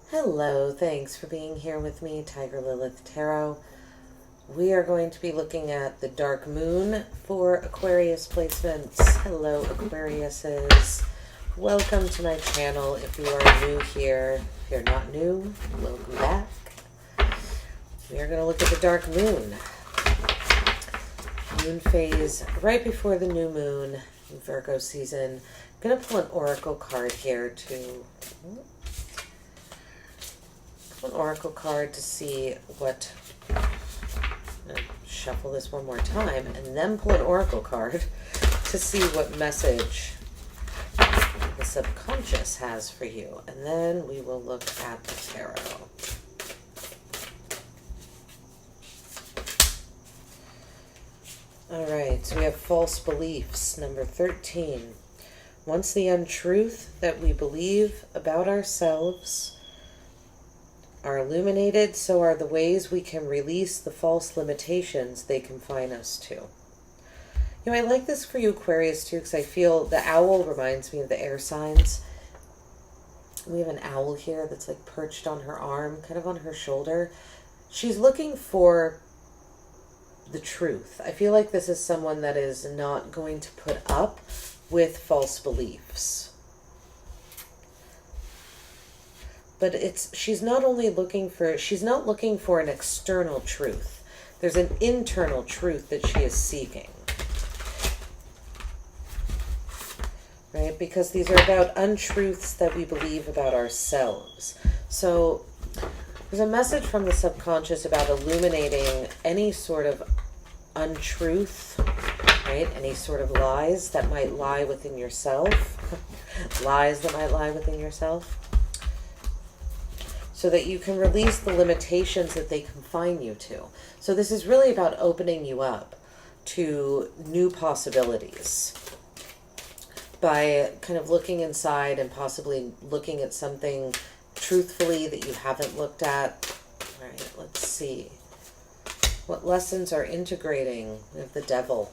Hello, thanks for being here with me, Tiger Lilith Tarot. We are going to be looking at the dark moon for Aquarius placements. Hello, Aquariuses. Welcome to my channel if you are new here. If you're not new, welcome back. We are going to look at the dark moon. Moon phase right before the new moon in Virgo season. I'm going to pull an oracle card here to see what, shuffle this one more time, and then pull an oracle card to see what message the subconscious has for you. And then we will look at the tarot. All right, so we have false beliefs, number 13. Once the untruth that we believe about ourselves are illuminated, so are the ways we can release the false limitations they confine us to. You know, I like this for you, Aquarius, too, because I feel the owl reminds me of the air signs. We have an owl here that's like perched on her arm, kind of on her shoulder. She's looking for the truth. I feel like this is someone that is not going to put up with false beliefs. But she's not looking for an external truth. There's an internal truth that she is seeking. Right? Because these are about untruths that we believe about ourselves. So there's a message from the subconscious about illuminating any sort of untruth, right? Any sort of lies that might lie within yourself. Lies that might lie within yourself. So that you can release the limitations that they confine you to. So this is really about opening you up to new possibilities by kind of looking inside and possibly looking at something truthfully that you haven't looked at. All right, let's see. What lessons are integrating with the devil?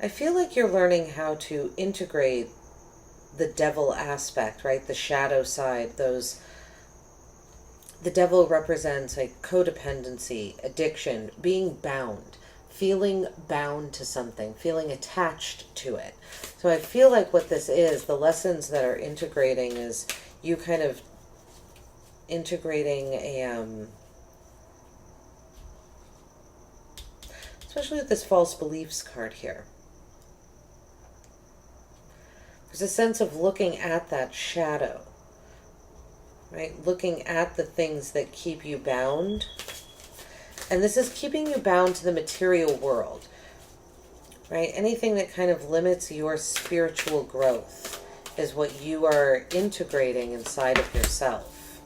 I feel like you're learning how to integrate the devil aspect, right? The shadow side, the devil represents like codependency, addiction, being bound, feeling bound to something, feeling attached to it. So I feel like what this is, the lessons that are integrating is you kind of integrating especially with this false beliefs card here. There's a sense of looking at that shadow, right? Looking at the things that keep you bound. And this is keeping you bound to the material world, right? Anything that kind of limits your spiritual growth is what you are integrating inside of yourself.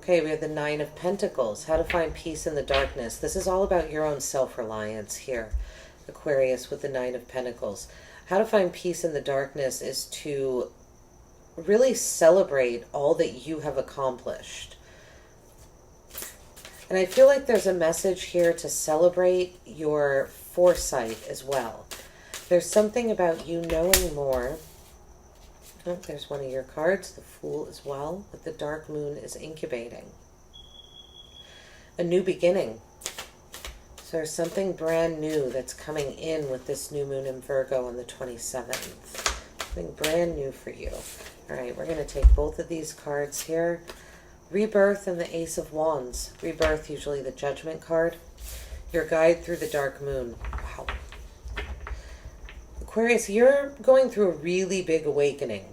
Okay, we have the Nine of Pentacles, how to find peace in the darkness. This is all about your own self-reliance here, Aquarius, with the Nine of Pentacles. How to find peace in the darkness is to really celebrate all that you have accomplished. And I feel like there's a message here to celebrate your foresight as well. There's something about you knowing more. Oh, there's one of your cards, the Fool as well, but the dark moon is incubating. A new beginning. So there's something brand new that's coming in with this new moon in Virgo on the 27th. Something brand new for you. All right, we're going to take both of these cards here. Rebirth and the Ace of Wands. Rebirth, usually the Judgment card. Your guide through the dark moon. Wow. Aquarius, you're going through a really big awakening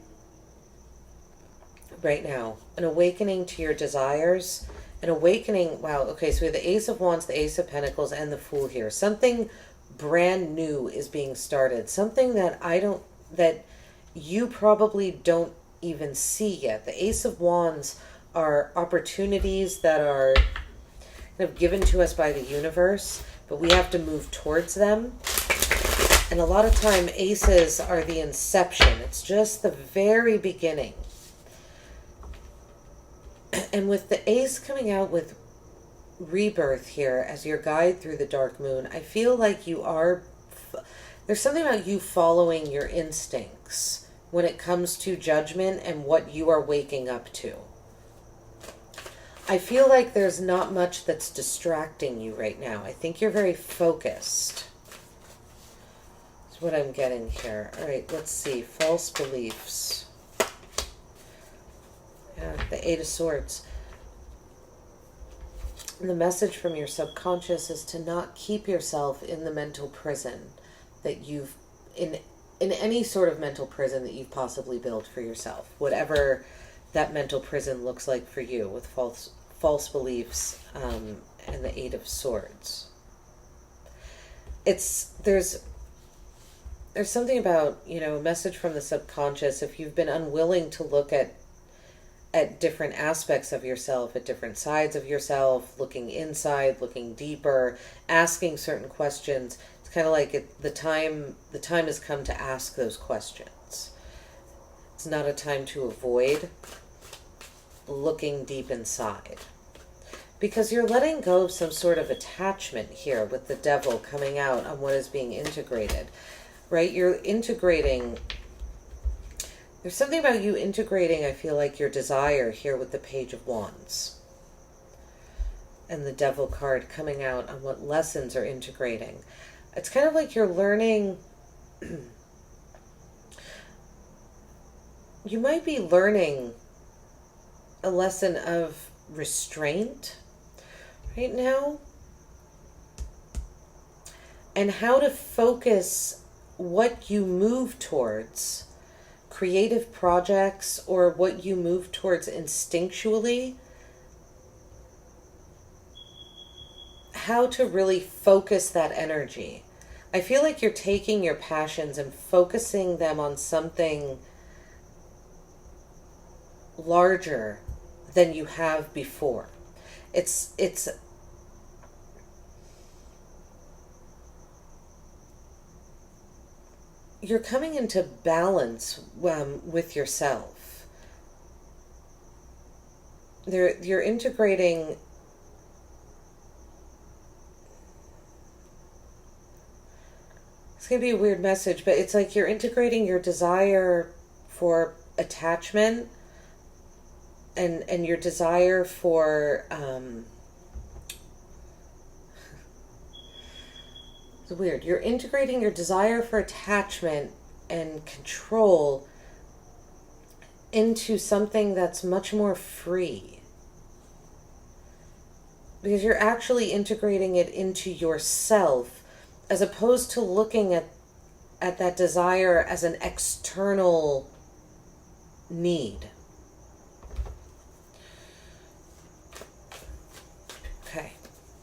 right now. An awakening to your desires. An awakening, wow, okay, so we have the Ace of Wands, the Ace of Pentacles, and the Fool here. Something brand new is being started. Something that you probably don't even see yet. The Ace of Wands are opportunities that are kind of given to us by the universe, but we have to move towards them. And a lot of time, aces are the inception. It's just the very beginning. And with the Ace coming out with rebirth here as your guide through the dark moon, I feel like there's something about you following your instincts when it comes to judgment and what you are waking up to. I feel like there's not much that's distracting you right now. I think you're very focused. That's what I'm getting here. All right, let's see. False beliefs. Yeah, the Eight of Swords. And the message from your subconscious is to not keep yourself in the mental prison that you've, in any sort of mental prison that you've possibly built for yourself. Whatever that mental prison looks like for you, with false beliefs and the Eight of Swords. There's something about, a message from the subconscious. If you've been unwilling to look at different aspects of yourself, at different sides of yourself, looking inside, looking deeper, asking certain questions, it's kind of like the time has come to ask those questions. It's not a time to avoid looking deep inside, because you're letting go of some sort of attachment here with the Devil coming out on what is being integrated, right? You're integrating. There's something about you integrating, I feel like, your desire here with the Page of Wands. And the Devil card coming out on what lessons are integrating. It's kind of like you're learning. You might be learning a lesson of restraint right now. And how to focus what you move towards, creative projects, or what you move towards instinctually, how to really focus that energy. I feel like you're taking your passions and focusing them on something larger than you have before. It's you're coming into balance with yourself. You're integrating. It's going to be a weird message, but it's like you're integrating your desire for attachment and your desire for it's weird. You're integrating your desire for attachment and control into something that's much more free. Because you're actually integrating it into yourself, as opposed to looking at that desire as an external need. Okay,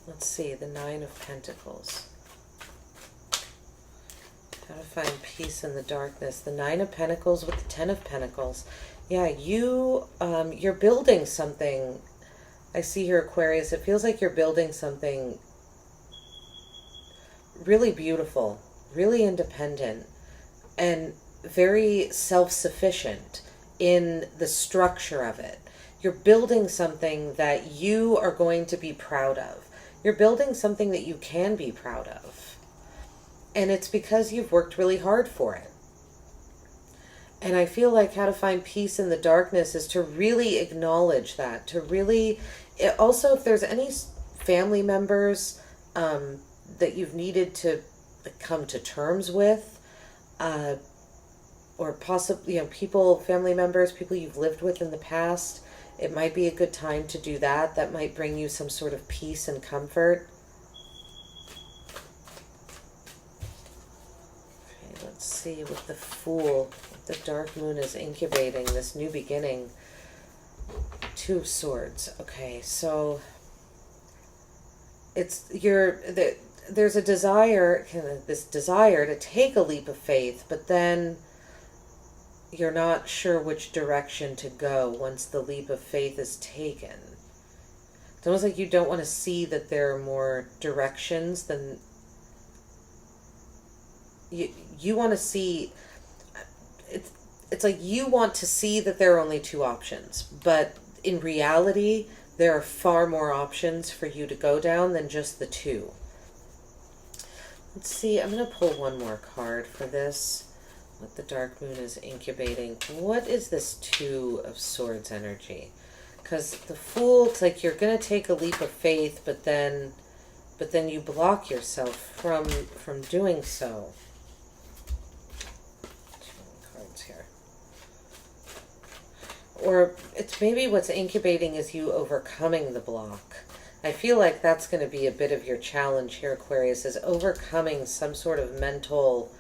let's see, the Nine of Pentacles. How to find peace in the darkness. The Nine of Pentacles with the Ten of Pentacles. Yeah, you're building something. I see here, Aquarius. It feels like you're building something really beautiful, really independent, and very self-sufficient in the structure of it. You're building something that you are going to be proud of. You're building something that you can be proud of. And it's because you've worked really hard for it. And I feel like how to find peace in the darkness is to really acknowledge that. To really... Also, if there's any family members that you've needed to come to terms with, or possibly, family members, people you've lived with in the past, it might be a good time to do that. That might bring you some sort of peace and comfort. Let's see, with the Fool, the dark moon is incubating this new beginning. Two of Swords. Okay, so there's a desire, this desire to take a leap of faith, but then you're not sure which direction to go once the leap of faith is taken. It's almost like you don't want to see that there are more directions than you want to see. It's like you want to see that there are only two options, but in reality, there are far more options for you to go down than just the two. Let's see, I'm going to pull one more card for this. What the dark moon is incubating. What is this Two of Swords energy? Because the Fool, it's like you're going to take a leap of faith, but then you block yourself from doing so. Too many cards here. Or it's maybe what's incubating is you overcoming the block. I feel like that's going to be a bit of your challenge here, Aquarius, is overcoming some sort of mental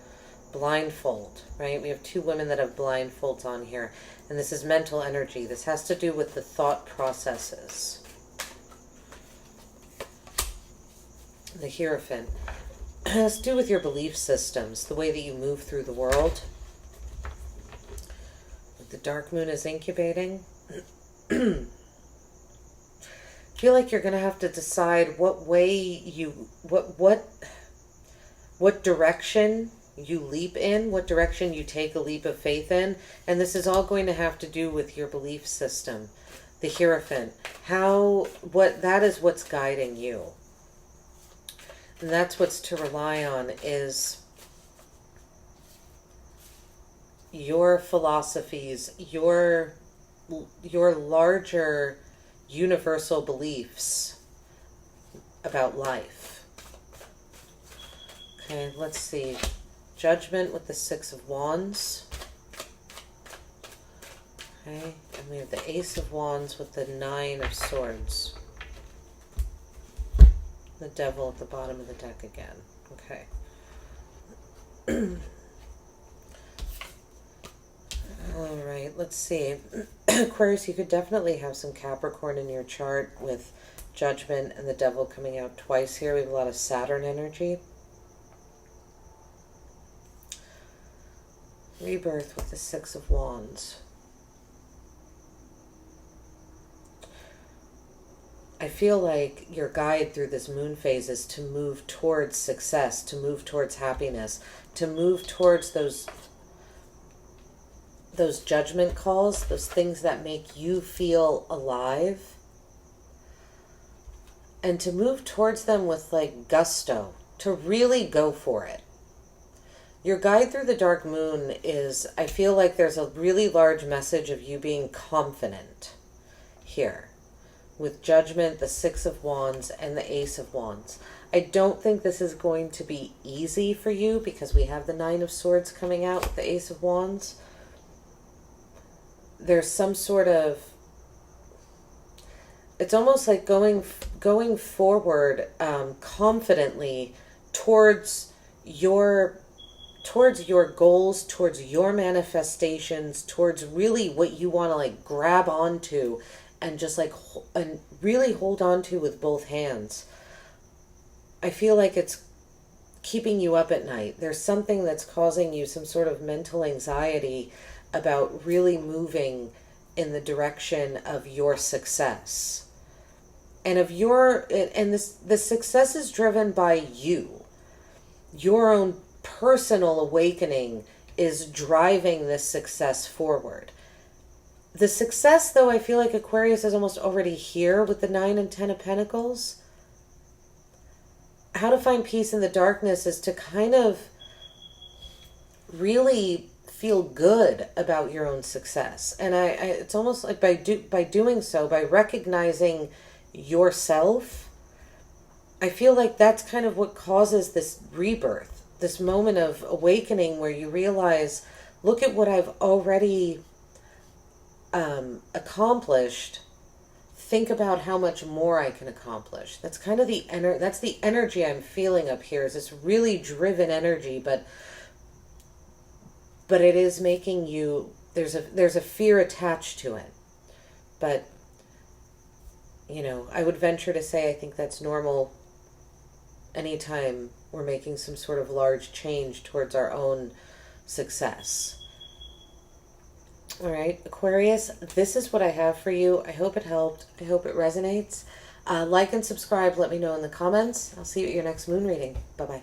blindfold, right? We have two women that have blindfolds on here, and this is mental energy. This has to do with the thought processes. The Hierophant has to do with your belief systems, the way that you move through the world. The dark moon is incubating. I feel like you're going to have to decide what way you, what direction you leap in, what direction you take a leap of faith in. And this is all going to have to do with your belief system. The Hierophant. That is what's guiding you. And that's what's to rely on, is your philosophies, your larger universal beliefs about life. Okay, let's see. Judgment with the Six of Wands. Okay, and we have the Ace of Wands with the Nine of Swords. The Devil at the bottom of the deck again. Okay. All right, let's see. Aquarius, you could definitely have some Capricorn in your chart with Judgment and the Devil coming out twice here. We have a lot of Saturn energy. Rebirth with the Six of Wands. I feel like your guide through this moon phase is to move towards success, to move towards happiness, to move towards those judgment calls, those things that make you feel alive, and to move towards them with like gusto, to really go for it. Your guide through the dark moon is, I feel like there's a really large message of you being confident here. With Judgment, the Six of Wands, and the Ace of Wands. I don't think this is going to be easy for you because we have the Nine of Swords coming out with the Ace of Wands. There's some sort of... It's almost like going forward confidently towards your goals, towards your manifestations, towards really what you want to like grab onto and just like and really hold on to with both hands. I feel like it's keeping you up at night. There's something that's causing you some sort of mental anxiety about really moving in the direction of your success. And the success is driven by you. Your own personal awakening is driving this success forward. The success, though, I feel like Aquarius is almost already here with the 9 and 10 of Pentacles. How to find peace in the darkness is to kind of really feel good about your own success. And it's almost like by doing so, by recognizing yourself, I feel like that's kind of what causes this rebirth, this moment of awakening where you realize, look at what I've already accomplished. Think about how much more I can accomplish. That's kind of that's the energy I'm feeling up here, is this really driven energy, but it is making you, there's a fear attached to it. But you know, I would venture to say I think that's normal anytime we're making some sort of large change towards our own success. All right, Aquarius, this is what I have for you. I hope it helped. I hope it resonates. Like and subscribe. Let me know in the comments. I'll see you at your next moon reading. Bye-bye.